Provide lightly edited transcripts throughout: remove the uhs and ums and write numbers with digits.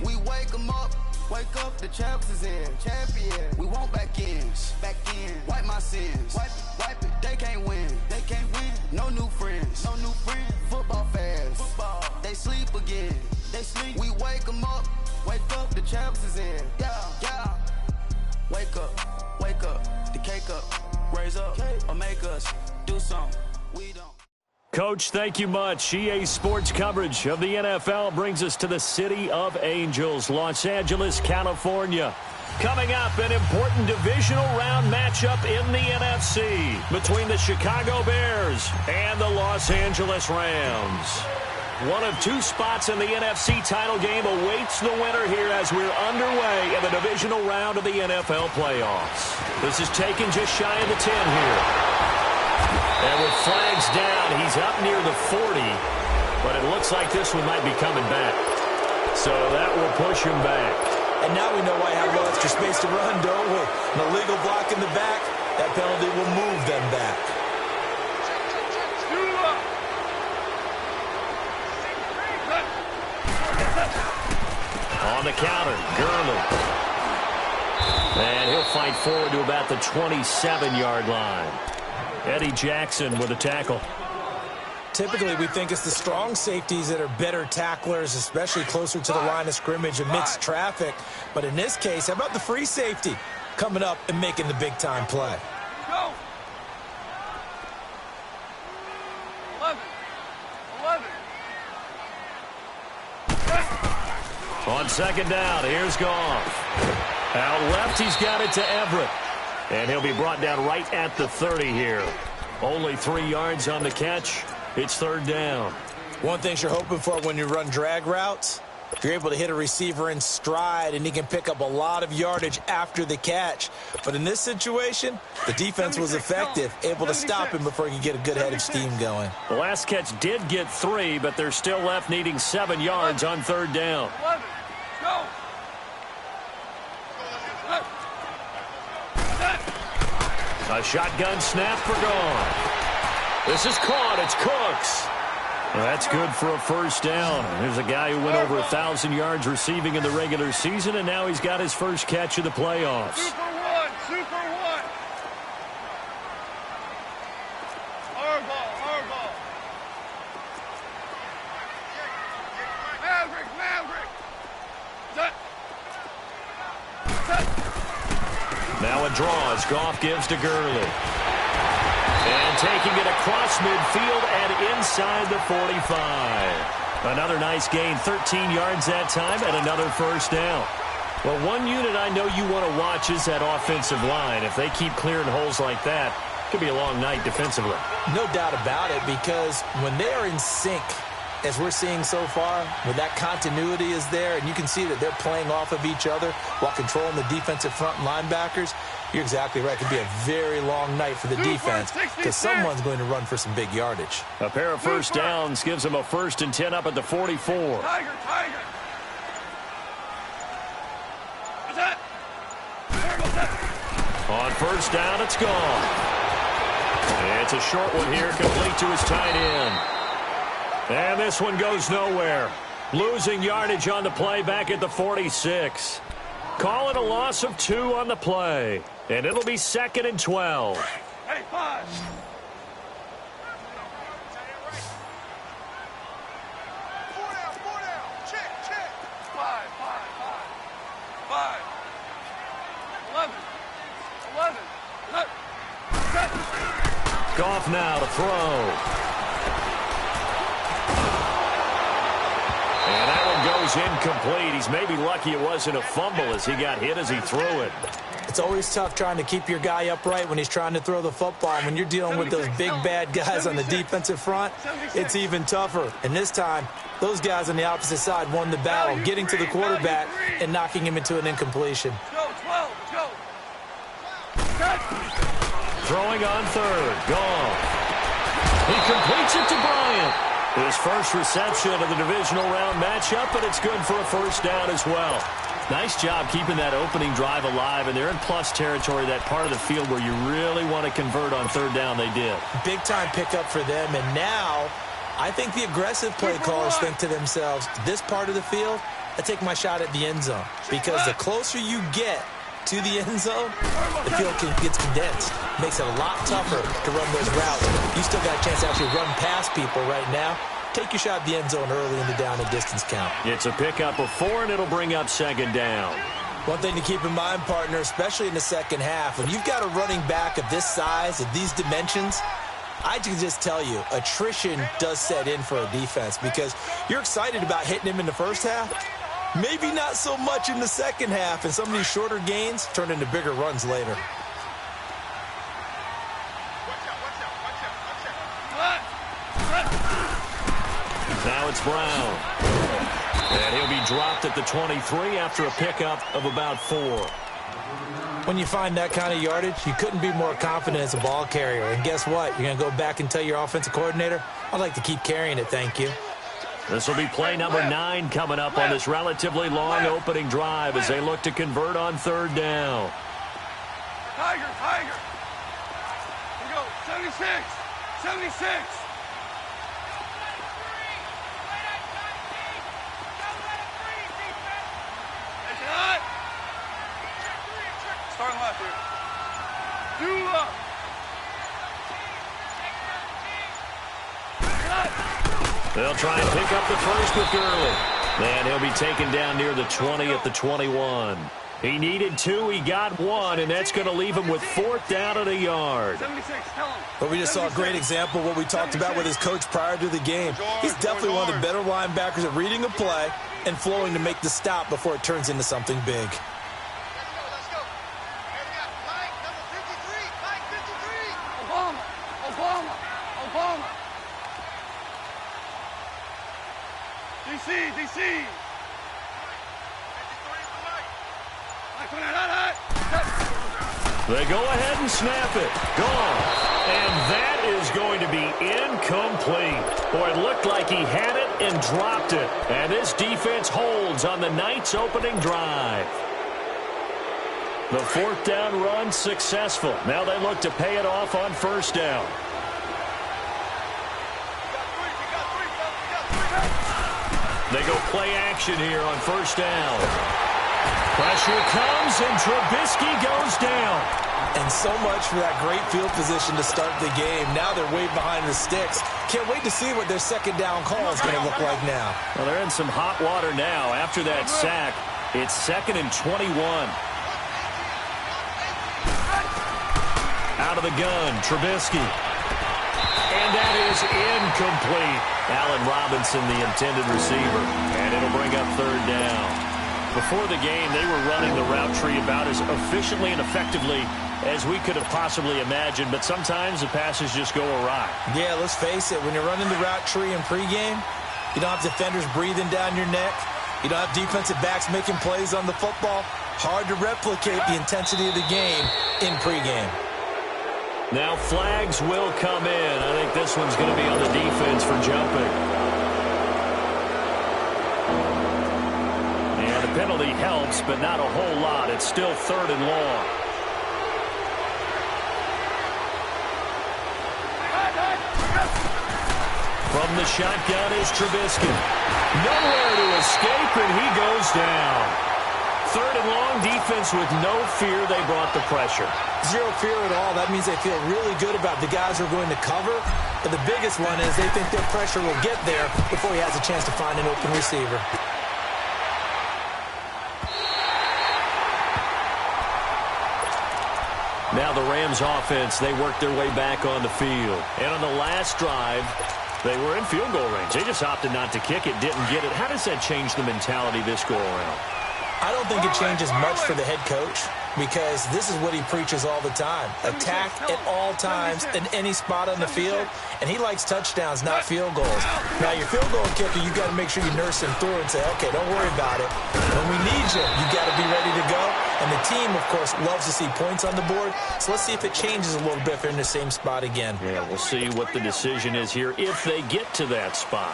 We wake them up. Wake up, the champs is in. Champion. We want back ends. Back in. Wipe my sins. Wipe it. They can't win. They can't win. No new friends. No new friends. Football fans. Football. They sleep again. They sleep. We wake them up. Wake up, the champs is in. Yeah. Wake up. Wake up. The cake up. Raise up. Or make us do something. We don't. Coach, thank you much. EA Sports coverage of the NFL brings us to the City of Angels, Los Angeles, California. Coming up, an important divisional round matchup in the NFC between the Chicago Bears and the Los Angeles Rams. One of two spots in the NFC title game awaits the winner here as we're underway in the divisional round of the NFL playoffs. This is taken just shy of the 10 here. And with flags down, he's up near the 40, but it looks like this one might be coming back. So that will push him back. And now we know why I have no extra space to run, don't we? An illegal block in the back, that penalty will move them back. On the counter, Gurley. And he'll fight forward to about the 27-yard line. Eddie Jackson with a tackle. Typically, we think it's the strong safeties that are better tacklers, especially closer to the line of scrimmage amidst traffic. But in this case, how about the free safety coming up and making the big-time play? Go! 11. On second down, here's Goff. Out left, he's got it to Everett. And he'll be brought down right at the 30 here. Only 3 yards on the catch. It's third down. One thing you're hoping for when you run drag routes, you're able to hit a receiver in stride, and he can pick up a lot of yardage after the catch. But in this situation, the defense was effective, able to stop him before he could get a good head of steam going. The last catch did get 3, but they're still left needing 7 yards on third down. 11. Go! A shotgun snap for Goff. This is caught. It's Cooks. Well, that's good for a first down. There's a guy who went over 1,000 yards receiving in the regular season, and now he's got his first catch of the playoffs. Super one. Our ball. Maverick. Now a draw as Goff gives to Gurley. And taking it across midfield and inside the 45. Another nice gain, 13 yards that time, and another first down. Well, one unit I know you want to watch is that offensive line. If they keep clearing holes like that, it could be a long night defensively. No doubt about it, because when they are in sync, as we're seeing so far, when that continuity is there, and you can see that they're playing off of each other while controlling the defensive front linebackers, you're exactly right. It could be a very long night for the defense because someone's going to run for some big yardage. A pair of first downs gives them a 1st and 10 up at the 44. Tiger. On first down, it's gone. It's a short one here, complete to his tight end. And this one goes nowhere. Losing yardage on the play back at the 46. Call it a loss of 2 on the play. And it'll be 2nd and 12. Hey, 5. Four down. Check. 5. 11. Goff now to throw. And that one goes incomplete. He's maybe lucky it wasn't a fumble as he got hit as he threw it. It's always tough trying to keep your guy upright when he's trying to throw the football. When you're dealing with those big, bad guys on the defensive front, it's even tougher. And this time, those guys on the opposite side won the battle, getting to the quarterback and knocking him into an incompletion. Go, 12. Go. Throwing on third. Goff. He completes it to Bryant. His first reception of the divisional round matchup, but it's good for a first down as well. Nice job keeping that opening drive alive, and they're in plus territory, that part of the field where you really want to convert on third down. They did. Big-time pickup for them, and now I think the aggressive play callers think to themselves, this part of the field, I take my shot at the end zone because the closer you get to the end zone, the field gets condensed. Makes it a lot tougher to run those routes. You still got a chance to actually run past people right now. Take your shot at the end zone early in the down and distance count. It's a pickup of 4, and it'll bring up second down. One thing to keep in mind, partner, especially in the second half, when you've got a running back of this size, of these dimensions, I can just tell you, attrition does set in for a defense because you're excited about hitting him in the first half. Maybe not so much in the second half, and some of these shorter gains turn into bigger runs later. Now it's Brown. And he'll be dropped at the 23 after a pickup of about 4. When you find that kind of yardage, you couldn't be more confident as a ball carrier. And guess what? You're going to go back and tell your offensive coordinator, I'd like to keep carrying it, thank you. This will be play number 9 coming up on this relatively long opening drive as they look to convert on third down. Tiger, Tiger. Here we go. 76. 76. Starting left here. Do up. They'll try and pick up the first with Gurley. And he'll be taken down near the 20 at the 21. He needed 2, he got 1, and that's going to leave him with 4th down at a yard. 76, tell him. But we just saw a great example of what we talked about with his coach prior to the game. He's definitely one of the better linebackers at reading a play and flowing to make the stop before it turns into something big. Obama. DC. They go ahead and snap it. Gone. And that is going to be incomplete. Boy, it looked like he had it and dropped it. And this defense holds on the night's opening drive. The 4th down run successful. Now they look to pay it off on first down. They go play action here on first down. Pressure comes, and Trubisky goes down. And so much for that great field position to start the game. Now they're way behind the sticks. Can't wait to see what their second down call is going to look like now. Well, they're in some hot water now. After that sack, it's 2nd and 21. Out of the gun, Trubisky. And that is incomplete. Allen Robinson, the intended receiver. And it'll bring up third down. Before the game, they were running the route tree about as efficiently and effectively as we could have possibly imagined, but sometimes the passes just go awry. Yeah, let's face it. When you're running the route tree in pregame, you don't have defenders breathing down your neck. You don't have defensive backs making plays on the football. Hard to replicate the intensity of the game in pregame. Now flags will come in. I think this one's going to be on the defense for jumping. And the penalty helps, but not a whole lot. It's still 3rd and long. From the shotgun is Trubisky. Nowhere to escape, and he goes down. 3rd and long, defense with no fear. They brought the pressure. Zero fear at all. That means they feel really good about the guys who are going to cover. But the biggest one is they think their pressure will get there before he has a chance to find an open receiver. Now the Rams offense, they work their way back on the field. And on the last drive, they were in field goal range. They just opted not to kick it, didn't get it. How does that change the mentality this go around? I don't think it changes much for the head coach because this is what he preaches all the time. Attack at all times in any spot on the field, and he likes touchdowns, not field goals. Now, your field goal kicker, you've got to make sure you nurse him through and say, okay, don't worry about it. When we need you, you've got to be ready to go. And the team, of course, loves to see points on the board. So let's see if it changes a little bit if they're in the same spot again. Yeah, we'll see what the decision is here if they get to that spot.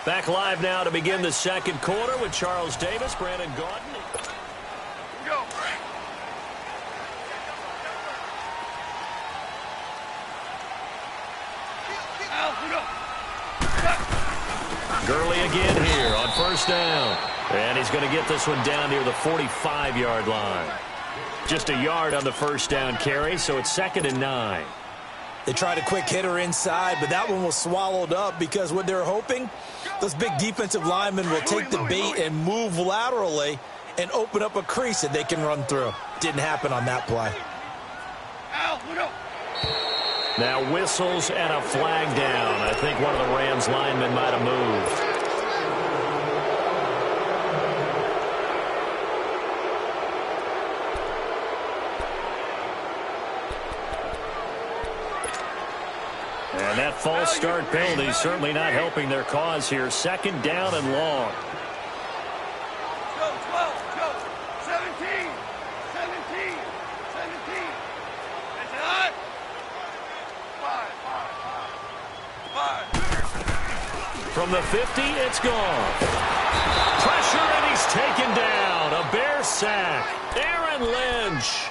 Back live now to begin the second quarter with Charles Davis, Brandon Gaudin. Go. Al, we go. Gurley again here on first down. And he's going to get this one down near the 45-yard line. Just a yard on the first down carry, so it's 2nd and 9. They tried a quick hitter inside, but that one was swallowed up because what they're hoping, those big defensive linemen will take the bait and move laterally and open up a crease that they can run through. Didn't happen on that play. Now whistles and a flag down. I think one of the Rams linemen might have moved. And that false start penalty is certainly not helping their cause here. 2nd down and long. Go, 12, go. 17, 17, 17. It's hot. 5. From the 50, it's gone. Pressure, and he's taken down. A Bear sack. Aaron Lynch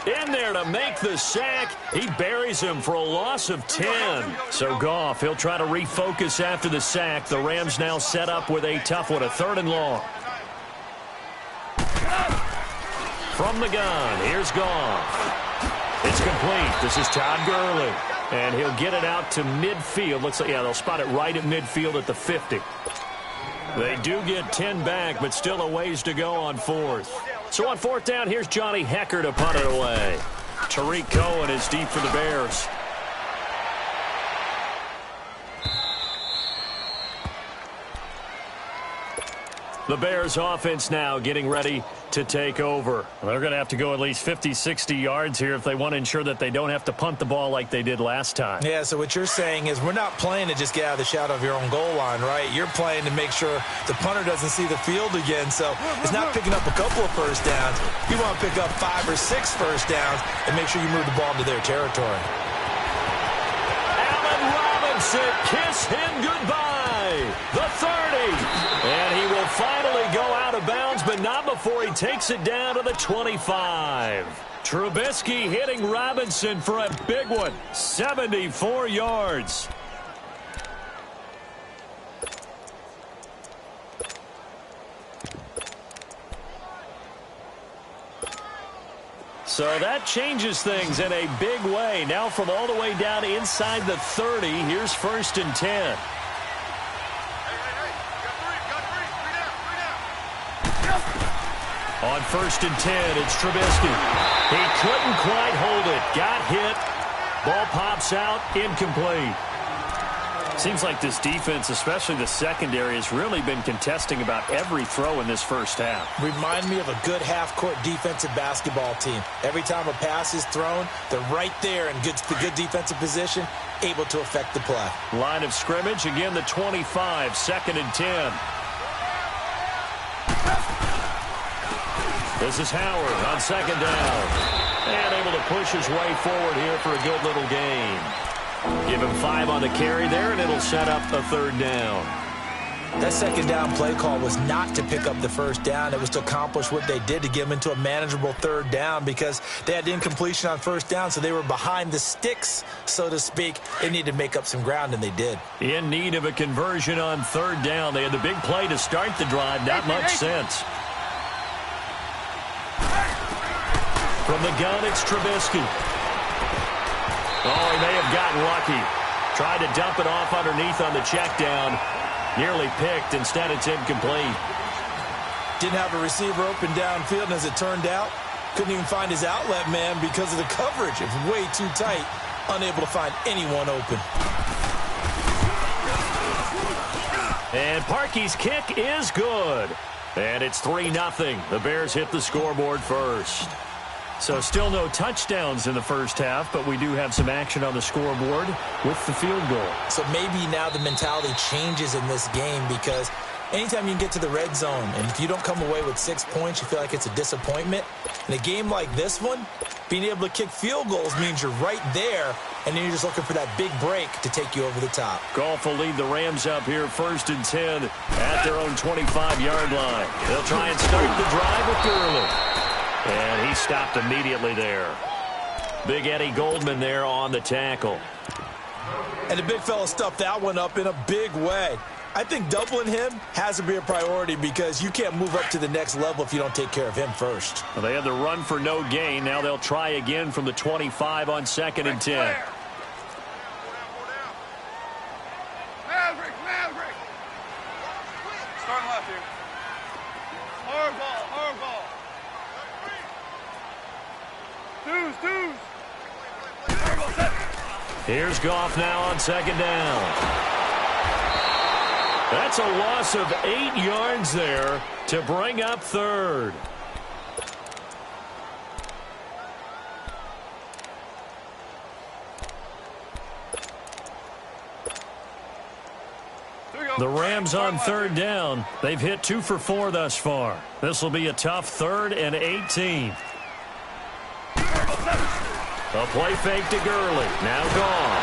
in there to make the sack. He buries him for a loss of 10. So Goff, he'll try to refocus after the sack. The Rams now set up with a tough one, a 3rd and long. From the gun, here's Goff. It's complete. This is Todd Gurley. And he'll get it out to midfield. Looks like, yeah, they'll spot it right at midfield at the 50. They do get 10 back, but still a ways to go on 4th. So on 4th down, here's Johnny Hecker to punt it away. Tariq Cohen is deep for the Bears. The Bears offense now getting ready to take over. They're going to have to go at least 50, 60 yards here if they want to ensure that they don't have to punt the ball like they did last time. Yeah, so what you're saying is we're not playing to just get out of the shadow of your own goal line, right? You're playing to make sure the punter doesn't see the field again. So it's not picking up a couple of first downs. You want to pick up 5 or 6 first downs and make sure you move the ball into their territory. Allen Robinson, kiss him goodbye. The 30. And he will finally go out of bounds, but not before he takes it down to the 25. Trubisky hitting Robinson for a big one. 74 yards. So that changes things in a big way. Now from all the way down inside the 30, here's 1st and 10. On 1st and 10, it's Trubisky. He couldn't quite hold it. Got hit. Ball pops out. Incomplete. Seems like this defense, especially the secondary, has really been contesting about every throw in this first half. Remind me of a good half-court defensive basketball team. Every time a pass is thrown, they're right there in good defensive position, able to affect the play. Line of scrimmage, again the 25, 2nd and 10. This is Howard on 2nd down. And able to push his way forward here for a good little gain. Give him 5 on the carry there, and it'll set up a 3rd down. That 2nd down play call was not to pick up the first down. It was to accomplish what they did to get them into a manageable 3rd down because they had incompletion on 1st down, so they were behind the sticks, so to speak. They needed to make up some ground, and they did. In need of a conversion on 3rd down. They had the big play to start the drive. Not much sense. From the gun, it's Trubisky. Oh, he may have gotten lucky. Tried to dump it off underneath on the check down. Nearly picked. Instead, it's incomplete. Didn't have a receiver open downfield, and as it turned out, couldn't even find his outlet man because of the coverage. It was way too tight. Unable to find anyone open. And Parkey's kick is good. And it's 3-0. The Bears hit the scoreboard first. So still no touchdowns in the first half, but we do have some action on the scoreboard with the field goal. So maybe now the mentality changes in this game because anytime you can get to the red zone, and if you don't come away with 6 points, you feel like it's a disappointment. In a game like this one, being able to kick field goals means you're right there, and then you're just looking for that big break to take you over the top. Goff will lead the Rams up here 1st and 10 at their own 25-yard line. They'll try and start the drive with Gurley. And he stopped immediately there. Big Eddie Goldman there on the tackle. And the big fella stuffed that one up in a big way. I think doubling him has to be a priority because you can't move up to the next level if you don't take care of him first. Well, they had the run for no gain. Now they'll try again from the 25 on 2nd and 10. Maverick. Start left here. Hard ball. Deuce. Hard ball, set. Here's Goff now on 2nd down. That's a loss of 8 yards there to bring up 3rd. The Rams on 3rd down. They've hit 2 for 4 thus far. This will be a tough 3rd and 18. A play fake to Gurley. Now Goff.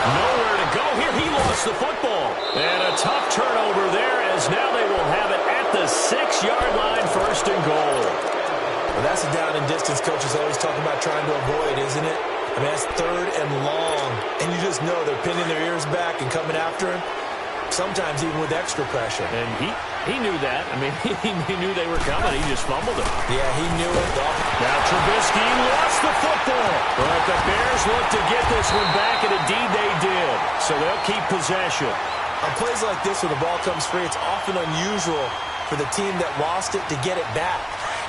Nowhere to go here. He lost the football. And a tough turnover there as now they will have it at the 6-yard line, 1st and goal. Well, that's a down and distance coaches always talking about trying to avoid, isn't it? I mean, that's 3rd and long. And you just know they're pinning their ears back and coming after him. Sometimes even with extra pressure. And he knew that. I mean, he knew they were coming. He just fumbled it. Yeah, he knew it. Now Trubisky lost the football. But the Bears look to get this one back, and indeed they did. So they'll keep possession. On plays like this where the ball comes free, it's often unusual for the team that lost it to get it back.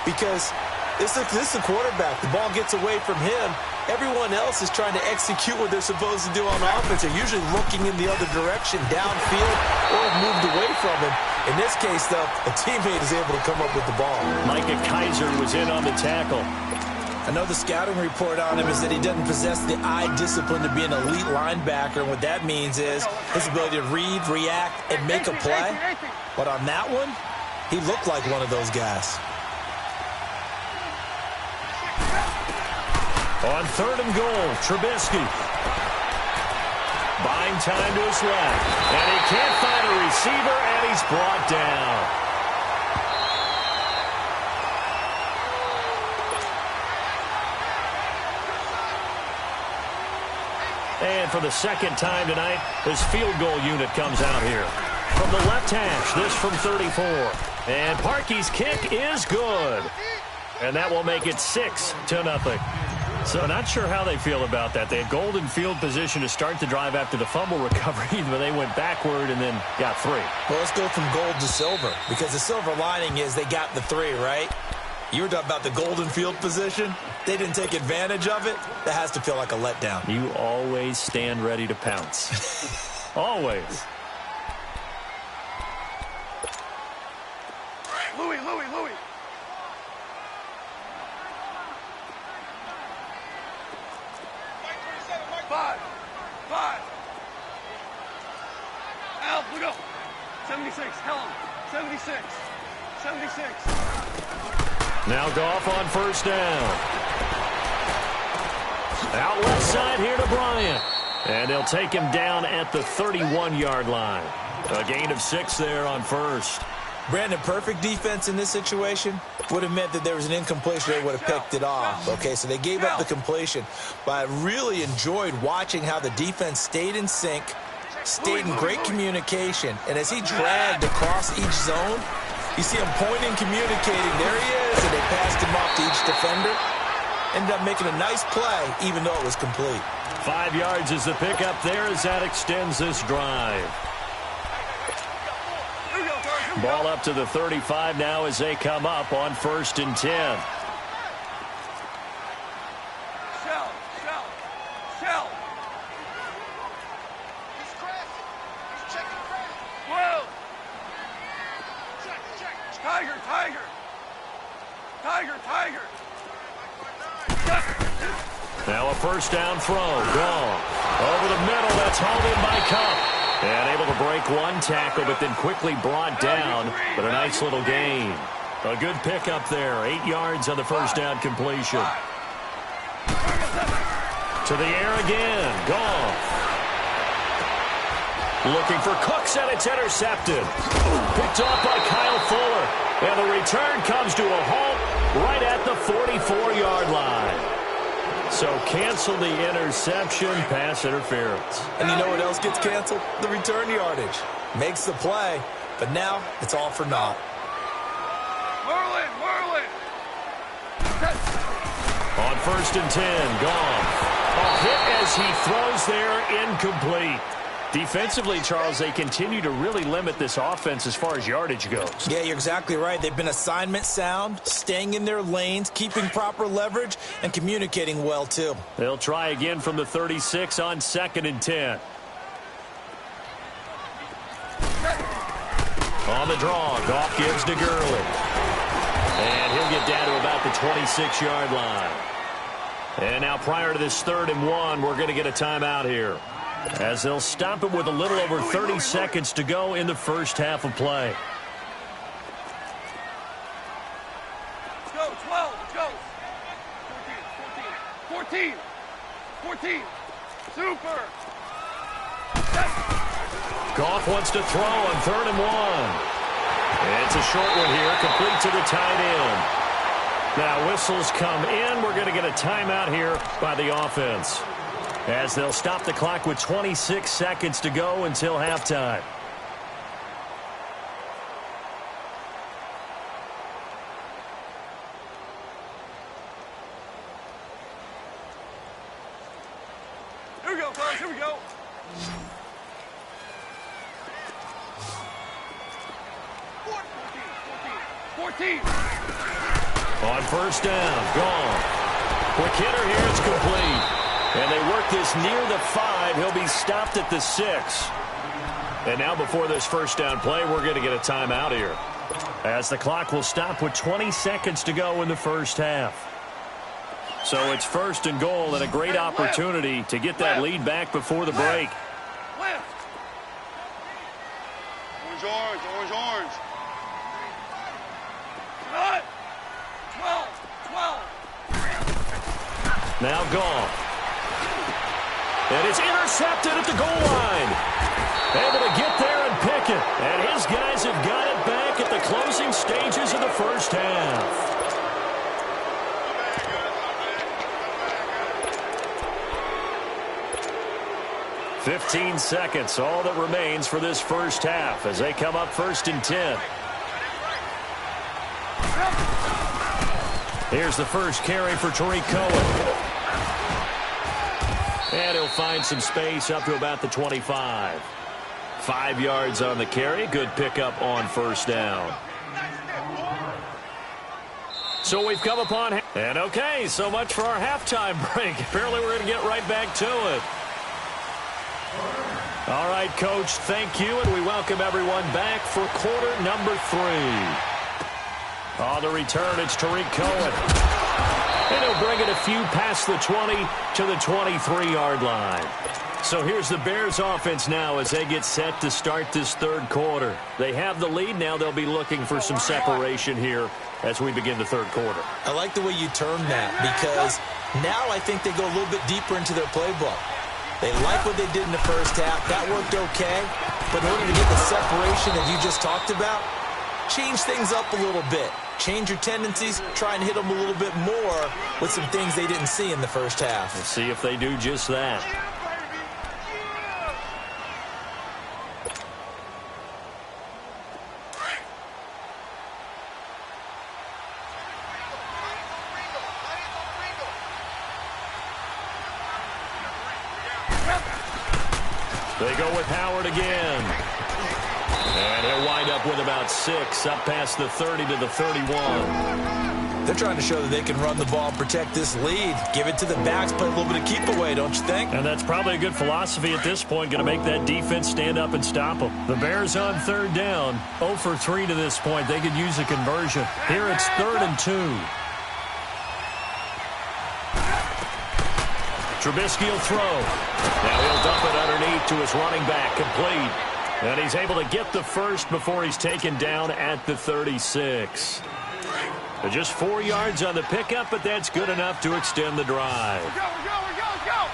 Because this is the quarterback. The ball gets away from him. Everyone else is trying to execute what they're supposed to do on offense. They're usually looking in the other direction, downfield, or have moved away from him. In this case, though, a teammate is able to come up with the ball. Micah Kaiser was in on the tackle. I know the scouting report on him is that he doesn't possess the eye discipline to be an elite linebacker. And what that means is his ability to read, react, and make a play. But on that one, he looked like one of those guys. On 3rd and goal, Trubisky. Buying time to his left. And he can't find a receiver, and he's brought down. And for the 2nd time tonight, his field goal unit comes out here. From the left hash, this from 34. And Parkey's kick is good. And that will make it 6-0. So not sure how they feel about that. They had golden field position to start the drive after the fumble recovery, but they went backward and then got 3. Well, let's go from gold to silver, because the silver lining is they got the 3, right? You were talking about the golden field position. They didn't take advantage of it. That has to feel like a letdown. You always stand ready to pounce. Always. Louis. 5. Al, look up. 76. Helen. 76. Now Goff on 1st down. Out left side here to Bryant. And they'll take him down at the 31-yard line. A gain of 6 there on 1st. Brandon, perfect defense in this situation would have meant that there was an incompletion. They would have picked it off. Okay, so they gave up the completion. But I really enjoyed watching how the defense stayed in sync, stayed in great communication. And as he dragged across each zone, you see him pointing, communicating. There he is, and they passed him off to each defender. Ended up making a nice play, even though it was complete. 5 yards is the pickup there as that extends this drive. Ball up to the 35 now as they come up on 1st and 10. Shell. He's crafty. He's checking craft. Whoa. Check. Tiger. Now a 1st down throw. Gone. Over the middle. That's hauled in by Cup. And able to break one tackle, but then quickly brought down. But a nice little gain. A good pickup there. 8 yards on the 1st down completion. To the air again. Gone. Looking for Cooks, and it's intercepted. Picked off by Kyle Fuller. And the return comes to a halt right at the 44-yard line. So cancel the interception, pass interference. And you know what else gets canceled? The return yardage. Makes the play, but now it's all for naught. Merlin! On 1st and 10, gone. A hit as he throws there, incomplete. Defensively, Charles, they continue to really limit this offense as far as yardage goes. Yeah, you're exactly right. They've been assignment sound, staying in their lanes, keeping proper leverage, and communicating well, too. They'll try again from the 36 on 2nd and 10. On the draw, Goff gives to Gurley. And he'll get down to about the 26-yard line. And now prior to this 3rd and 1, we're going to get a timeout here, as they'll stop it with a little over 30 seconds to go in the first half of play. Let's go, 12, let's go. 14. Super. Goff wants to throw on 3rd and 1. It's a short one here, complete to the tight end. Now whistles come in. We're going to get a timeout here by the offense, as they'll stop the clock with 26 seconds to go until halftime. Here we go, fellas, here we go. 14. On 1st down, gone. Quick hitter here, it's complete. And they work this near the 5. He'll be stopped at the 6. And now before this 1st down play, we're going to get a timeout here, as the clock will stop with 20 seconds to go in the first half. So it's 1st and goal, and a great opportunity to get that lead back before the break. Left. Orange. Not. 12. Now gone. And it's intercepted at the goal line. Able to get there and pick it. And his guys have got it back at the closing stages of the first half. "15 seconds, all that remains for this first half as they come up 1st and 10. Here's the first carry for Tariq Cohen. And he'll find some space up to about the 25. 5 yards on the carry. Good pickup on 1st down. So we've come upon... And okay, so much for our halftime break. Apparently we're going to get right back to it. All right, Coach, thank you, and we welcome everyone back for quarter number 3. On the return, it's Tariq Cohen. And he'll bring it a few past the 20 to the 23-yard line. So here's the Bears offense now as they get set to start this 3rd quarter. They have the lead. Now they'll be looking for some separation here as we begin the 3rd quarter. I like the way you term that, because now I think they go a little bit deeper into their playbook. They like what they did in the first half. That worked okay. But in order to get the separation that you just talked about, change things up a little bit. Change your tendencies. Try and hit them a little bit more with some things they didn't see in the first half. Let's see if they do just that. They go with Howard again. And he'll wind up with about 6, up past the 30 to the 31. They're trying to show that they can run the ball and protect this lead. Give it to the backs, play a little bit of keep away, don't you think? And that's probably a good philosophy at this point, going to make that defense stand up and stop them. The Bears on 3rd down, 0 for 3 to this point. They could use a conversion. Here it's 3rd and 2. Trubisky will throw. Now he'll dump it underneath to his running back, complete. And he's able to get the first before he's taken down at the 36. Just 4 yards on the pickup, but that's good enough to extend the drive. Let's go.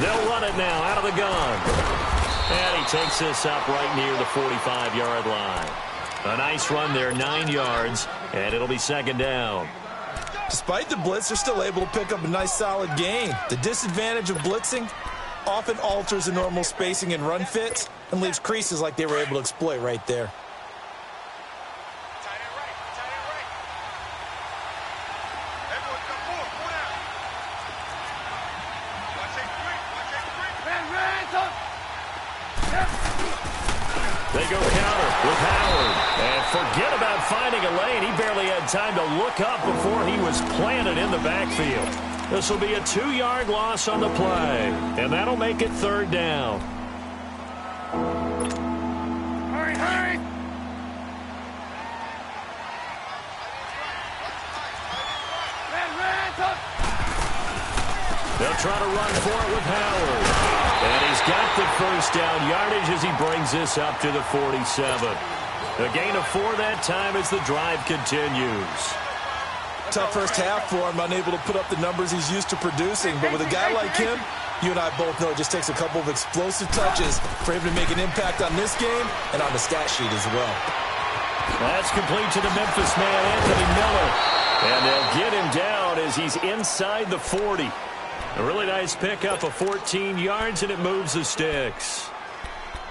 They'll run it now out of the gun. And he takes this up right near the 45-yard line. A nice run there, 9 yards, and it'll be 2nd down. Despite the blitz, they're still able to pick up a nice solid gain. The disadvantage of blitzing, often alters the normal spacing and run fits and leaves creases like they were able to exploit right there. They go counter with Howard. And forget about finding a lane. He barely had time to look up before he was planted in the backfield. This will be a 2-yard loss on the play. And that'll make it 3rd down. Hurry, hurry! They'll try to run for it with Howard. And he's got the first down yardage as he brings this up to the 47. A gain of 4 that time as the drive continues. Tough first half for him, unable to put up the numbers he's used to producing. But with a guy like him, you and I both know it just takes a couple of explosive touches for him to make an impact on this game and on the stat sheet as well. That's complete to the Memphis man, Anthony Miller. And they'll get him down as he's inside the 40. A really nice pickup of 14 yards, and it moves the sticks.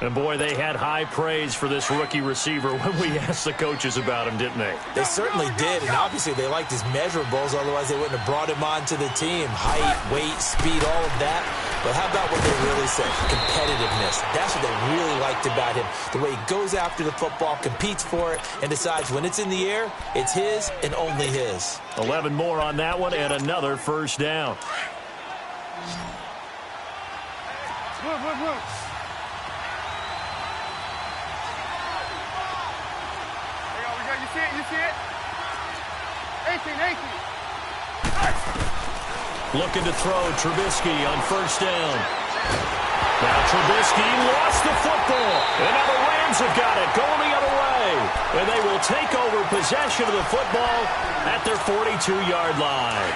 And, boy, they had high praise for this rookie receiver when we asked the coaches about him, didn't they? They certainly did, and obviously they liked his measurables, otherwise they wouldn't have brought him onto the team. Height, weight, speed, all of that. But how about what they really said? Competitiveness. That's what they really liked about him. The way he goes after the football, competes for it, and decides when it's in the air, it's his and only his. 11 more on that one, and another first down. Move. You see it? 18. Looking to throw Trubisky on first down. Now Trubisky lost the football. And now the Rams have got it, going the other way. And they will take over possession of the football at their 42-yard line.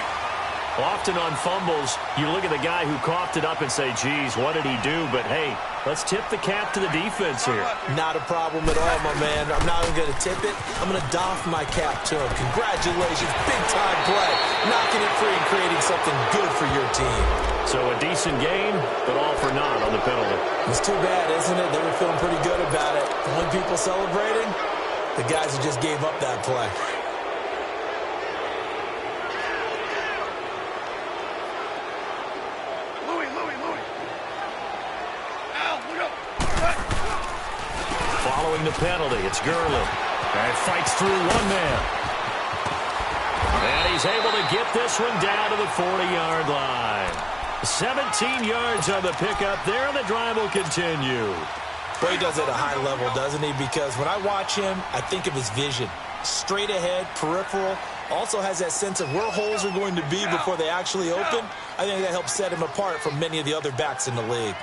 Often on fumbles, you look at the guy who coughed it up and say, geez, what did he do? But, hey, let's tip the cap to the defense here. Not a problem at all, my man. I'm not even going to tip it. I'm going to doff my cap to him. Congratulations. Big-time play. Knocking it free and creating something good for your team. So a decent game, but all for naught on the penalty. It's too bad, isn't it? They were feeling pretty good about it. The only people celebrating, the guys who just gave up that play. Following the penalty, it's Gurley. And fights through one man. And he's able to get this one down to the 40-yard line. 17 yards on the pickup there, and the drive will continue. Well, he does it at a high level, doesn't he? Because when I watch him, I think of his vision. Straight ahead, peripheral. Also has that sense of where holes are going to be before they actually open. I think that helps set him apart from many of the other backs in the league.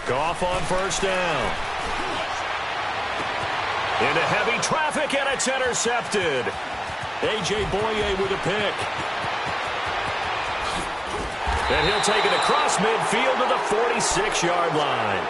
Goff on first down. Into heavy traffic, and it's intercepted. A.J. Boye with a pick. And he'll take it across midfield to the 46-yard line.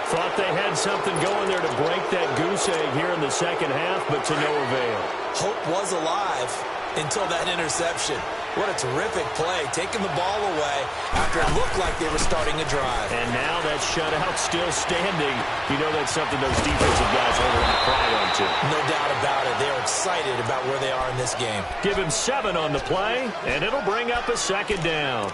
Thought they had something going there to break that goose egg here in the second half, but to no avail. Hope was alive until that interception. What a terrific play, taking the ball away after it looked like they were starting a drive. And now that shutout still standing. You know that's something those defensive guys hold a lot of pride on, too. No doubt about it. They're excited about where they are in this game. Give him 7 on the play, and it'll bring up a second down.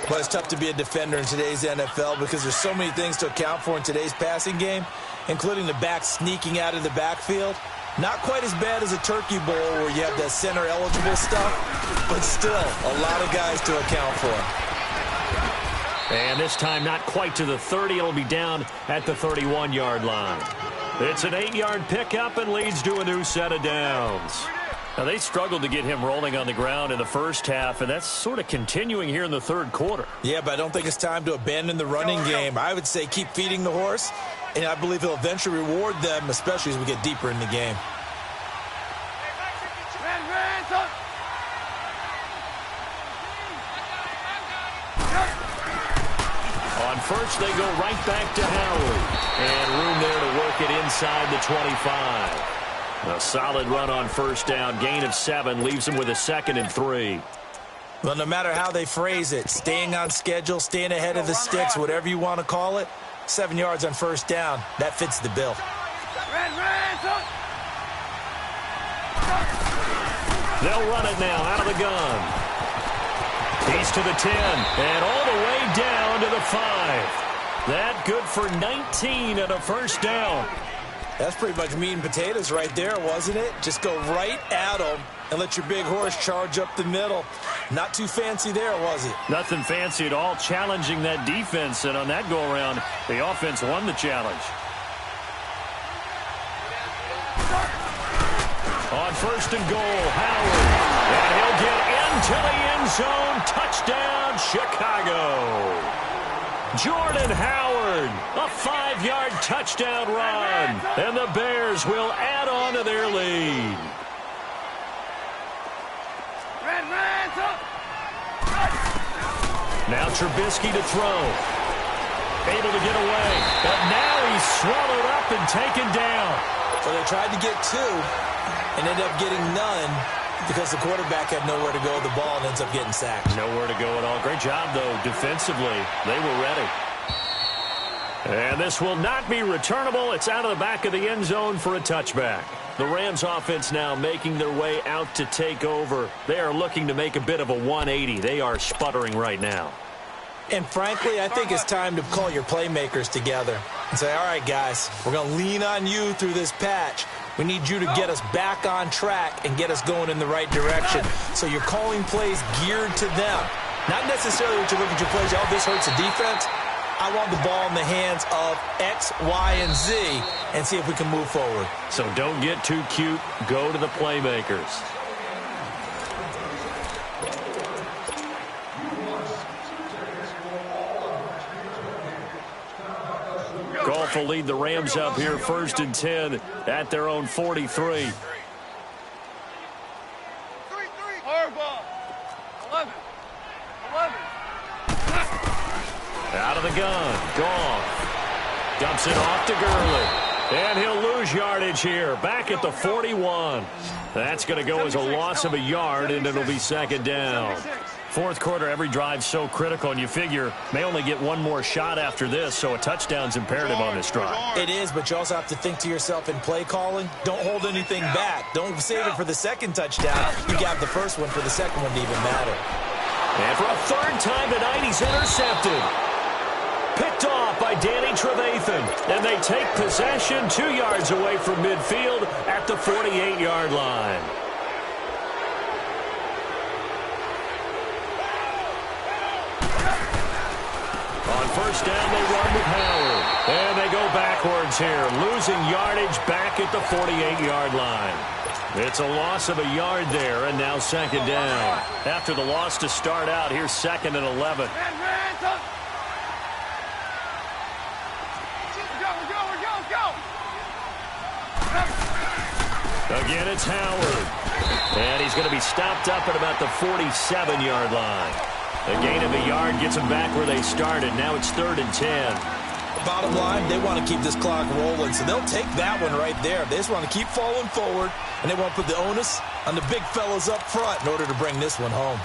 Well, it's tough to be a defender in today's NFL because there's so many things to account for in today's passing game, including the back sneaking out of the backfield. Not quite as bad as a turkey bowl where you have that center-eligible stuff, but still a lot of guys to account for. And this time not quite to the 30. It'll be down at the 31-yard line. It's an 8-yard pickup and leads to a new set of downs. Now, they struggled to get him rolling on the ground in the first half, and that's sort of continuing here in the third quarter. Yeah, but I don't think it's time to abandon the running game. I would say keep feeding the horse, and I believe he'll eventually reward them, especially as we get deeper in the game. On first, they go right back to Howard. And room there to work it inside the 25. A solid run on first down. Gain of 7 leaves him with a 2nd and 3. Well, no matter how they phrase it, staying on schedule, staying ahead of the sticks, whatever you want to call it, 7 yards on first down, that fits the bill. They'll run it now out of the gun. He's to the 10 and all the way down to the 5. That good for 19 and a first down. That's pretty much meat and potatoes right there, wasn't it? Just go right at them and let your big horse charge up the middle. Not too fancy there, was it? Nothing fancy at all, challenging that defense, and on that go-around, the offense won the challenge. On first and goal, Howard, and he'll get into the end zone. Touchdown, Chicago. Jordan Howard, a 5-yard touchdown run, and the Bears will add on to their lead. Now Trubisky to throw. Able to get away, but now he's swallowed up and taken down. So they tried to get 2 and ended up getting none because the quarterback had nowhere to go with the ball and ends up getting sacked. Nowhere to go at all. Great job, though, defensively. They were ready. And this will not be returnable. It's out of the back of the end zone for a touchback. The Rams offense now making their way out to take over. They are looking to make a bit of a 180. They are sputtering right now. And frankly, I think it's time to call your playmakers together and say, all right, guys, we're going to lean on you through this patch. We need you to get us back on track and get us going in the right direction. So you're calling plays geared to them. Not necessarily what you look at your plays, oh, this hurts the defense. I want the ball in the hands of X, Y, and Z and see if we can move forward. So don't get too cute. Go to the playmakers. Goff will lead the Rams up here first and 10 at their own 43. Out of the gun, Goff dumps it off to Gurley, and he'll lose yardage here, back at the 41. That's going to go as a loss of a yard, and it'll be second down. Fourth quarter, every drive's so critical, and you figure may only get one more shot after this, so a touchdown's imperative on this drive. It is, but you also have to think to yourself in play calling, don't hold anything back. Don't save it for the second touchdown. You got the first one for the second one to even matter. And for a third time tonight, he's intercepted. Picked off by Danny Trevathan, and they take possession 2 yards away from midfield at the 48-yard line. On first down, they run with Howard, and they go backwards here, losing yardage back at the 48-yard line. It's a loss of a yard there, and now second down. After the loss to start out, here's second and 11. Again, it's Howard. And he's going to be stopped up at about the 47-yard line. A gain of a yard gets them back where they started. Now it's third and 10. Bottom line, they want to keep this clock rolling, so they'll take that one right there. They just want to keep falling forward, and they want to put the onus on the big fellas up front in order to bring this one home.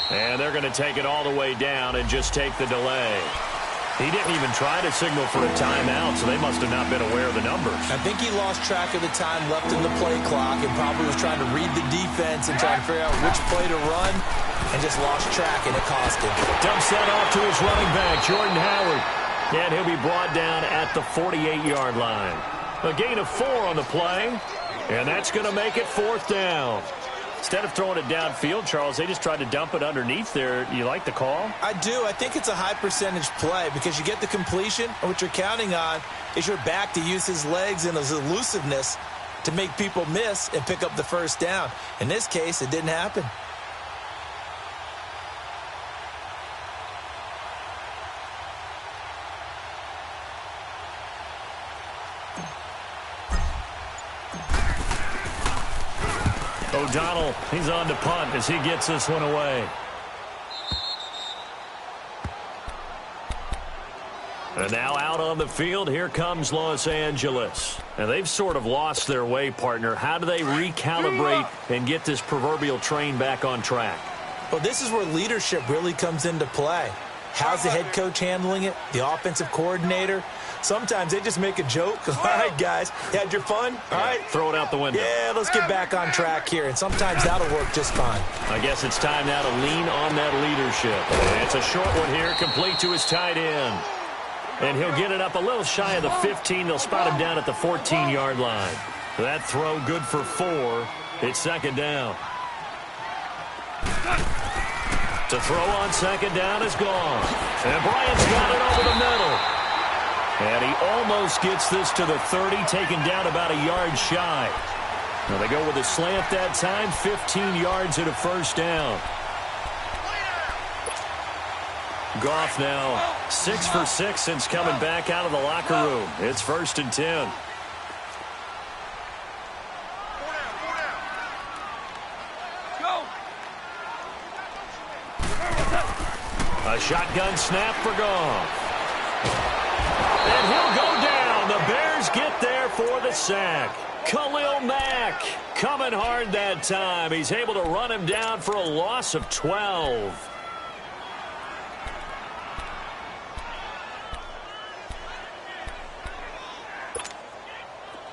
And they're going to take it all the way down and just take the delay. He didn't even try to signal for a timeout, so they must have not been aware of the numbers. I think he lost track of the time left in the play clock and probably was trying to read the defense and trying to figure out which play to run and just lost track, and it cost him. Dumps that off to his running back, Jordan Howard. And he'll be brought down at the 48-yard line. A gain of 4 on the play, and that's going to make it fourth down. Instead of throwing it downfield, Charles, they just tried to dump it underneath there. You like the call? I do. I think it's a high-percentage play because you get the completion, and what you're counting on is your back to use his legs and his elusiveness to make people miss and pick up the first down. In this case, it didn't happen. O'Donnell, he's on to punt as he gets this one away. And now out on the field, here comes Los Angeles. And they've sort of lost their way, partner. How do they recalibrate and get this proverbial train back on track? Well, this is where leadership really comes into play. How's the head coach handling it? The offensive coordinator? Sometimes they just make a joke. All right, guys, you had your fun? All right. Throw it out the window. Yeah, let's get back on track here. And sometimes that'll work just fine. I guess it's time now to lean on that leadership. And it's a short one here, complete to his tight end. And he'll get it up a little shy of the 15. They'll spot him down at the 14-yard line. That throw good for 4. It's second down. To throw on second down is gone. And Bryant's got it over the middle. And he almost gets this to the 30, taken down about a yard shy. Now they go with a slant that time, 15 yards at a first down. Goff now 6 for 6 since coming back out of the locker room. It's 1st and 10. A shotgun snap for Goff. And he'll go down. The Bears get there for the sack. Khalil Mack coming hard that time. He's able to run him down for a loss of 12.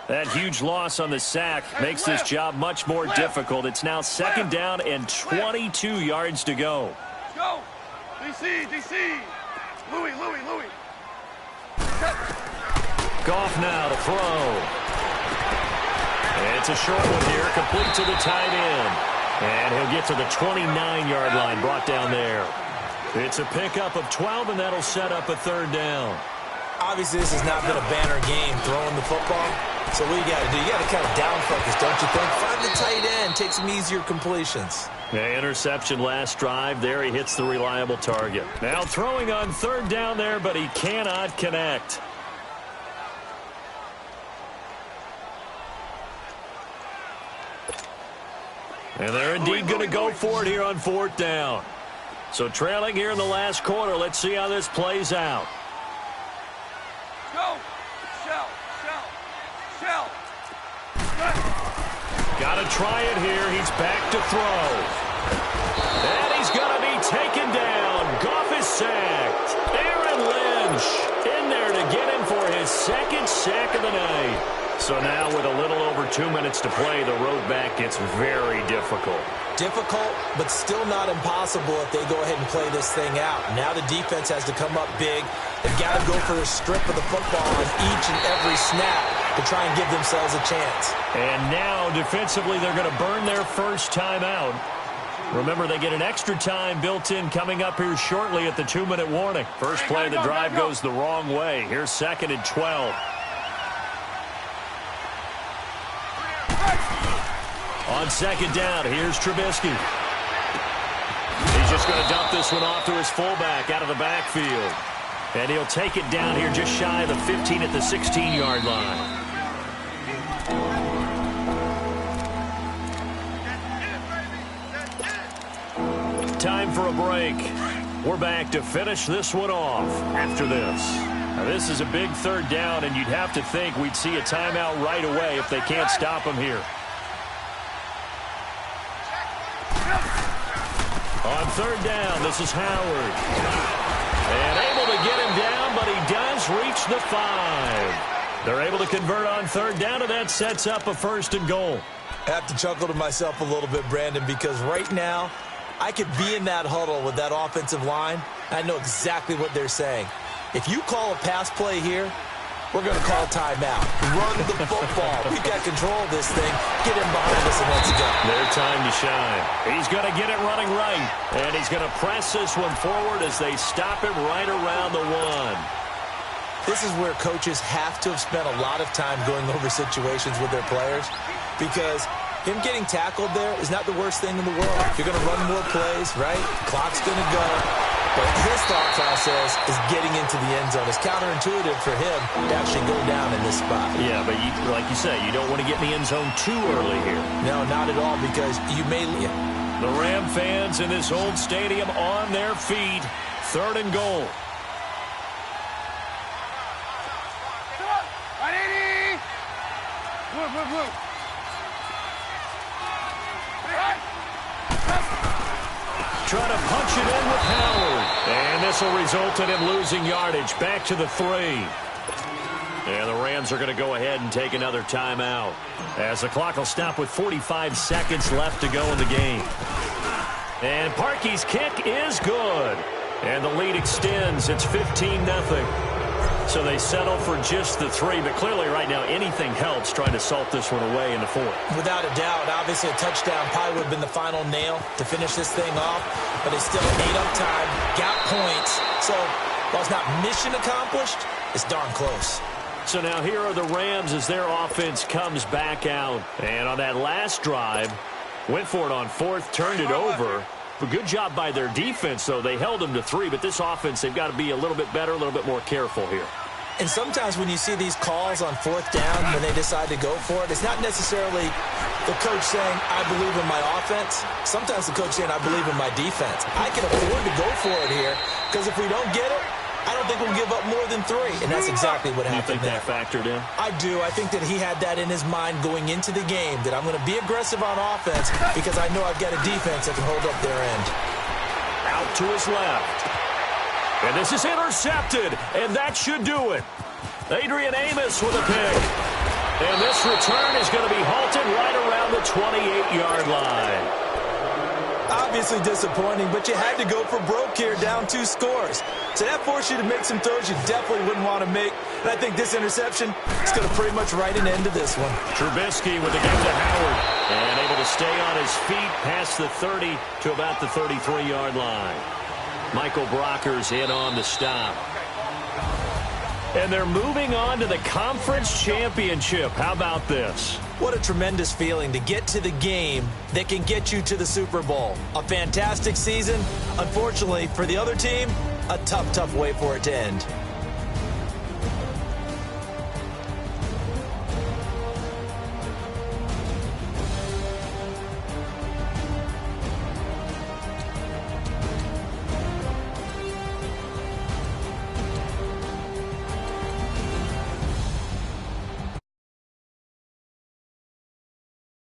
That huge loss on the sack makes this job much more difficult. It's now second down and 22 yards to go. Go! DC! Louis! Goff now to throw. It's a short one here, complete to the tight end. And he'll get to the 29-yard line, brought down there. It's a pickup of 12, and that'll set up a third down. Obviously, this has not been a banner game throwing the football. So what you got to do, you got to kind of down focus, don't you think? Find the tight end, take some easier completions. Yeah, interception last drive. There he hits the reliable target. Now throwing on third down there, but he cannot connect. And they're indeed going to go for it here on fourth down. So trailing here in the last quarter. Let's see how this plays out. Go! Shell! Got to try it here. He's back to throw. And he's going to be taken down. Goff is sacked. Aaron Lynch in there to get him for his second sack of the night. So now with a little over 2 minutes to play, the road back gets very difficult. Difficult, but still not impossible if they go ahead and play this thing out. Now the defense has to come up big. They've got to go for a strip of the football on each and every snap to try and give themselves a chance. And now, defensively, they're going to burn their first time out. Remember, they get an extra time built in coming up here shortly at the 2-minute warning. First play of the drive goes the wrong way. Here's 2nd and 12. On second down, here's Trubisky. He's just going to dump this one off to his fullback out of the backfield. And he'll take it down here just shy of the 15 at the 16-yard line. Time for a break. We're back to finish this one off after this. Now, this is a big third down, and you'd have to think we'd see a timeout right away if they can't stop him here. On third down, this is Howard. And able to get him down, but he does reach the 5. They're able to convert on third down, and that sets up a 1st and goal. I have to chuckle to myself a little bit, Brandon, because right now I could be in that huddle with that offensive line. I know exactly what they're saying. If you call a pass play here, we're going to call timeout. Run the football. We've got control of this thing. Get him behind us and let's go. Their time to shine. He's going to get it running right. And he's going to press this one forward as they stop him right around the 1. This is where coaches have to have spent a lot of time going over situations with their players, because him getting tackled there is not the worst thing in the world. You're going to run more plays, right? Clock's going to go. But his thought process is getting into the end zone. It's counterintuitive for him to actually go down in this spot. Yeah, but like you say, you don't want to get in the end zone too early here. No, not at all, because you may... The Ram fans in this old stadium on their feet. 3rd and goal. Blue. Trying to punch it in with Howard. And this will result in him losing yardage. Back to the 3. And the Rams are going to go ahead and take another timeout, as the clock will stop with 45 seconds left to go in the game. And Parkey's kick is good. And the lead extends. It's 15-0. So they settle for just the 3, but clearly right now anything helps trying to salt this one away in the 4th. Without a doubt, obviously a touchdown probably would have been the final nail to finish this thing off, but they still ate up time, got points. So while it's not mission accomplished, it's darn close. So now here are the Rams as their offense comes back out. And on that last drive, went for it on 4th, turned it over. A good job by their defense, though. They held them to 3, but this offense, they've got to be a little bit better, a little bit more careful here. And sometimes when you see these calls on 4th down, when they decide to go for it, it's not necessarily the coach saying, I believe in my offense. Sometimes the coach saying, I believe in my defense. I can afford to go for it here, because if we don't get it, I don't think we'll give up more than 3. And that's exactly what happened there. You think that factored in? I do. I think that he had that in his mind going into the game, that I'm going to be aggressive on offense because I know I've got a defense that can hold up their end. Out to his left. And this is intercepted, and that should do it. Adrian Amos with a pick. And this return is going to be halted right around the 28-yard line. Obviously disappointing, but you had to go for broke here, down 2 scores. So that forced you to make some throws you definitely wouldn't want to make. And I think this interception is going to pretty much write an end to this one. Trubisky with the give to Howard. And able to stay on his feet past the 30 to about the 33-yard line. Michael Brocker's in on the stop. And they're moving on to the conference championship. How about this? What a tremendous feeling to get to the game that can get you to the Super Bowl. A fantastic season. Unfortunately, for the other team, a tough way for it to end.